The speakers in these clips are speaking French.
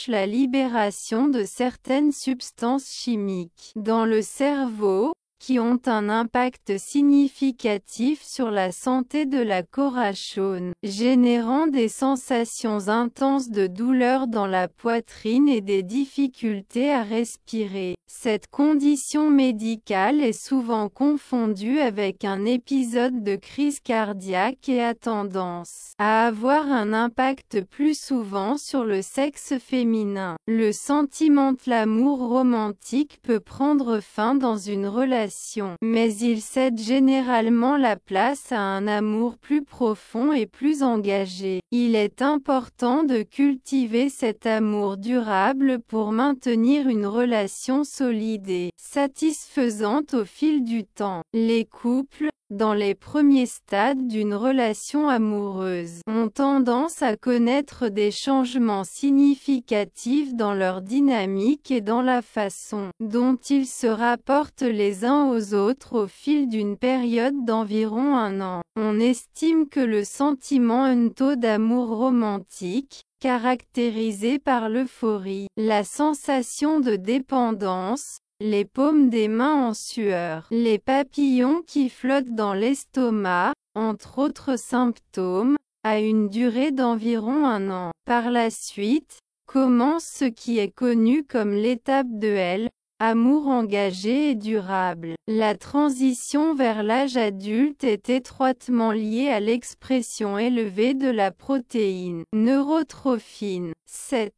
la libération de certaines substances chimiques dans le cerveau, qui ont un impact significatif sur la santé de la corachone, générant des sensations intenses de douleur dans la poitrine et des difficultés à respirer. Cette condition médicale est souvent confondue avec un épisode de crise cardiaque et a tendance à avoir un impact plus souvent sur le sexe féminin. Le sentiment de l'amour romantique peut prendre fin dans une relation, mais il cède généralement la place à un amour plus profond et plus engagé. Il est important de cultiver cet amour durable pour maintenir une relation solide et satisfaisante au fil du temps. Les couples, dans les premiers stades d'une relation amoureuse, ont tendance à connaître des changements significatifs dans leur dynamique et dans la façon dont ils se rapportent les uns aux autres au fil d'une période d'environ 1 an. On estime que le sentiment un taux d'amour romantique, caractérisé par l'euphorie, la sensation de dépendance, les paumes des mains en sueur, les papillons qui flottent dans l'estomac, entre autres symptômes, a une durée d'environ 1 an. Par la suite, commence ce qui est connu comme l'étape de L, amour engagé et durable. La transition vers l'âge adulte est étroitement liée à l'expression élevée de la protéine neurotrophine. 7.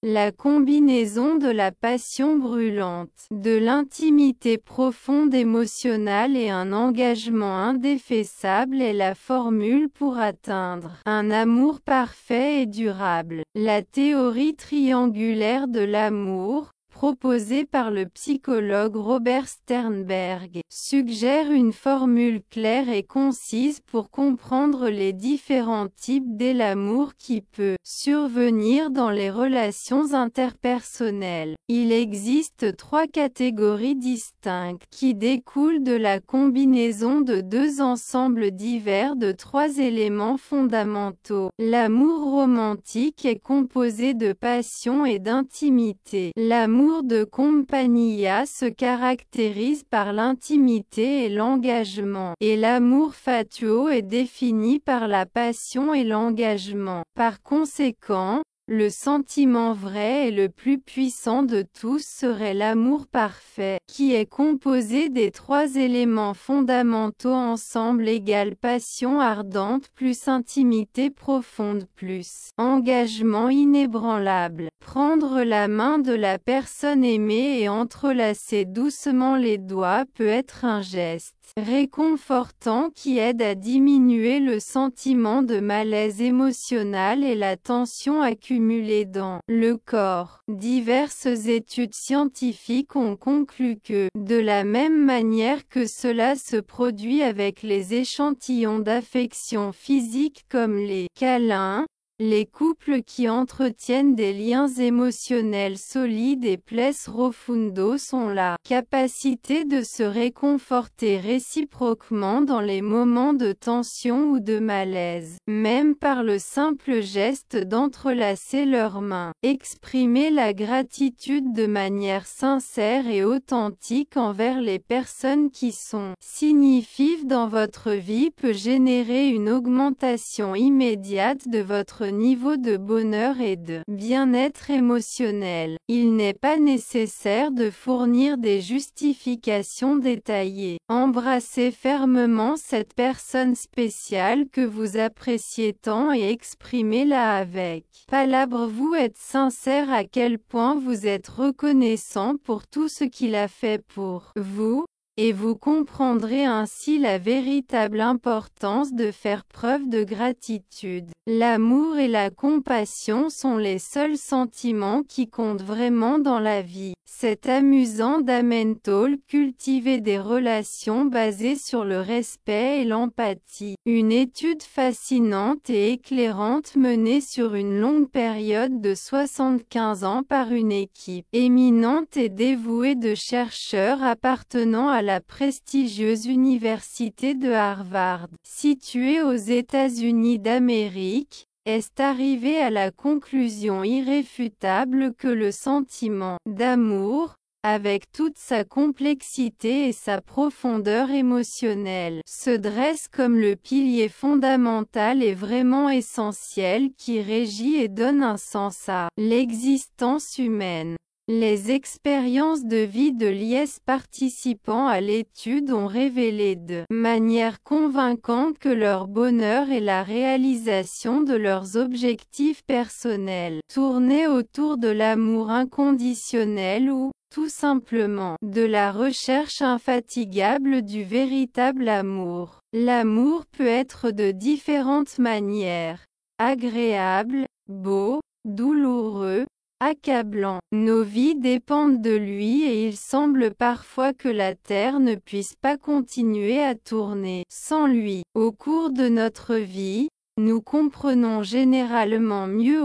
La combinaison de la passion brûlante, de l'intimité profonde émotionnelle et un engagement indéfessable est la formule pour atteindre un amour parfait et durable. La théorie triangulaire de l'amour, proposée par le psychologue Robert Sternberg, suggère une formule claire et concise pour comprendre les différents types d'amour qui peut survenir dans les relations interpersonnelles. Il existe 3 catégories distinctes qui découlent de la combinaison de 2 ensembles divers de 3 éléments fondamentaux. L'amour romantique est composé de passion et d'intimité. L'amour de compagnia se caractérise par l'intimité et l'engagement, et l'amour fatuo est défini par la passion et l'engagement. Par conséquent, le sentiment vrai et le plus puissant de tous serait l'amour parfait, qui est composé des 3 éléments fondamentaux ensemble égale passion ardente plus intimité profonde plus engagement inébranlable. Prendre la main de la personne aimée et entrelacer doucement les doigts peut être un geste réconfortant qui aide à diminuer le sentiment de malaise émotionnel et la tension accumulée dans le corps. Diverses études scientifiques ont conclu que, de la même manière que cela se produit avec les échantillons d'affection physique comme les câlins, les couples qui entretiennent des liens émotionnels solides et profundos ont la capacité de se réconforter réciproquement dans les moments de tension ou de malaise, même par le simple geste d'entrelacer leurs mains. Exprimer la gratitude de manière sincère et authentique envers les personnes qui sont significatives dans votre vie peut générer une augmentation immédiate de votre niveau de bonheur et de bien-être émotionnel. Il n'est pas nécessaire de fournir des justifications détaillées. Embrassez fermement cette personne spéciale que vous appréciez tant et exprimez-la avec palabres. Vous êtes sincère à quel point vous êtes reconnaissant pour tout ce qu'il a fait pour vous, et vous comprendrez ainsi la véritable importance de faire preuve de gratitude. L'amour et la compassion sont les seuls sentiments qui comptent vraiment dans la vie. C'est amusant d'Amental cultiver des relations basées sur le respect et l'empathie. Une étude fascinante et éclairante menée sur une longue période de 75 ans par une équipe éminente et dévouée de chercheurs appartenant à la prestigieuse université de Harvard, située aux États-Unis d'Amérique, est arrivé à la conclusion irréfutable que le sentiment d'amour, avec toute sa complexité et sa profondeur émotionnelle, se dresse comme le pilier fondamental et vraiment essentiel qui régit et donne un sens à l'existence humaine. Les expériences de vie de l'IS participants à l'étude ont révélé de manière convaincante que leur bonheur et la réalisation de leurs objectifs personnels tournaient autour de l'amour inconditionnel ou, tout simplement, de la recherche infatigable du véritable amour. L'amour peut être de différentes manières. Agréable, beau, douloureux, accablant. Nos vies dépendent de lui et il semble parfois que la Terre ne puisse pas continuer à tourner sans lui. Au cours de notre vie, nous comprenons généralement mieux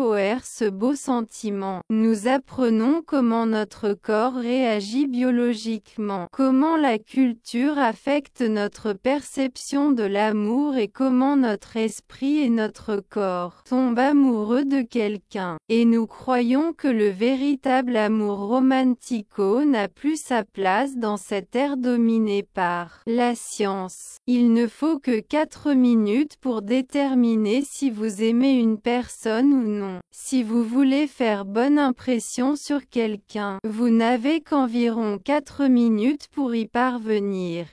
ce beau sentiment. Nous apprenons comment notre corps réagit biologiquement, comment la culture affecte notre perception de l'amour et comment notre esprit et notre corps tombent amoureux de quelqu'un. Et nous croyons que le véritable amour romantico n'a plus sa place dans cette ère dominée par la science. Il ne faut que 4 minutes pour déterminer si vous aimez une personne ou non. Si vous voulez faire bonne impression sur quelqu'un, vous n'avez qu'environ 4 minutes pour y parvenir.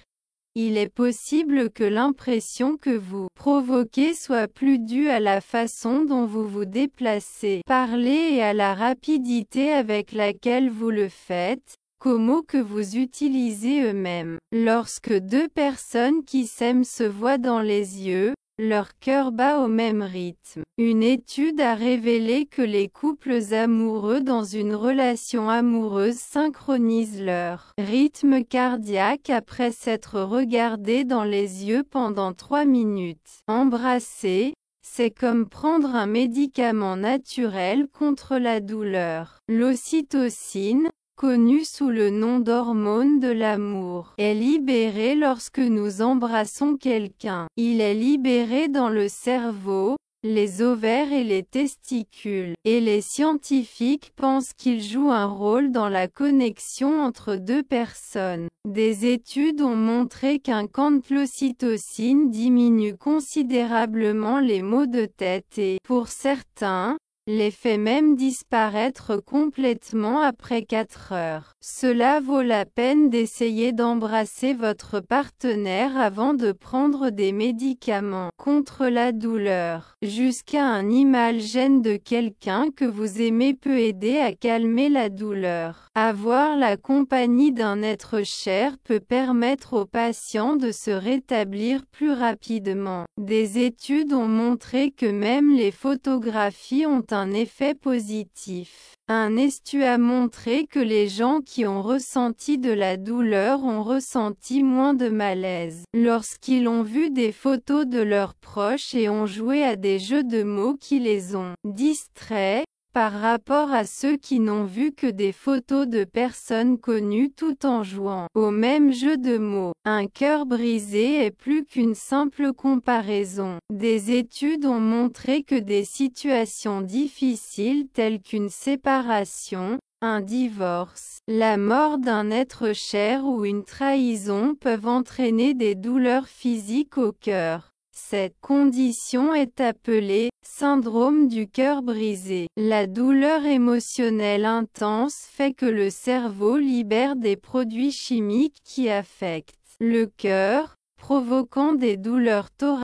Il est possible que l'impression que vous provoquez soit plus due à la façon dont vous vous déplacez, parlez et à la rapidité avec laquelle vous le faites, qu'aux mots que vous utilisez eux-mêmes. Lorsque deux personnes qui s'aiment se voient dans les yeux, leur cœur bat au même rythme. Une étude a révélé que les couples amoureux dans une relation amoureuse synchronisent leur rythme cardiaque après s'être regardés dans les yeux pendant 3 minutes. Embrasser, c'est comme prendre un médicament naturel contre la douleur. L'ocytocine, connue sous le nom d'hormone de l'amour, est libérée lorsque nous embrassons quelqu'un. Il est libéré dans le cerveau, les ovaires et les testicules, et les scientifiques pensent qu'il joue un rôle dans la connexion entre deux personnes. Des études ont montré quand l'ocytocine diminue considérablement les maux de tête et, pour certains, les fait même disparaître complètement après 4 heures. Cela vaut la peine d'essayer d'embrasser votre partenaire avant de prendre des médicaments contre la douleur. Jusqu'à un Imalgène de quelqu'un que vous aimez peut aider à calmer la douleur. Avoir la compagnie d'un être cher peut permettre aux patients de se rétablir plus rapidement. Des études ont montré que même les photographies ont un effet positif. Un étude a montré que les gens qui ont ressenti de la douleur ont ressenti moins de malaise lorsqu'ils ont vu des photos de leurs proches et ont joué à des jeux de mots qui les ont distraits, par rapport à ceux qui n'ont vu que des photos de personnes connues tout en jouant au même jeu de mots. Un cœur brisé est plus qu'une simple comparaison. Des études ont montré que des situations difficiles telles qu'une séparation, un divorce, la mort d'un être cher ou une trahison peuvent entraîner des douleurs physiques au cœur. Cette condition est appelée « syndrome du cœur brisé ». La douleur émotionnelle intense fait que le cerveau libère des produits chimiques qui affectent le cœur, provoquant des douleurs thoraciques.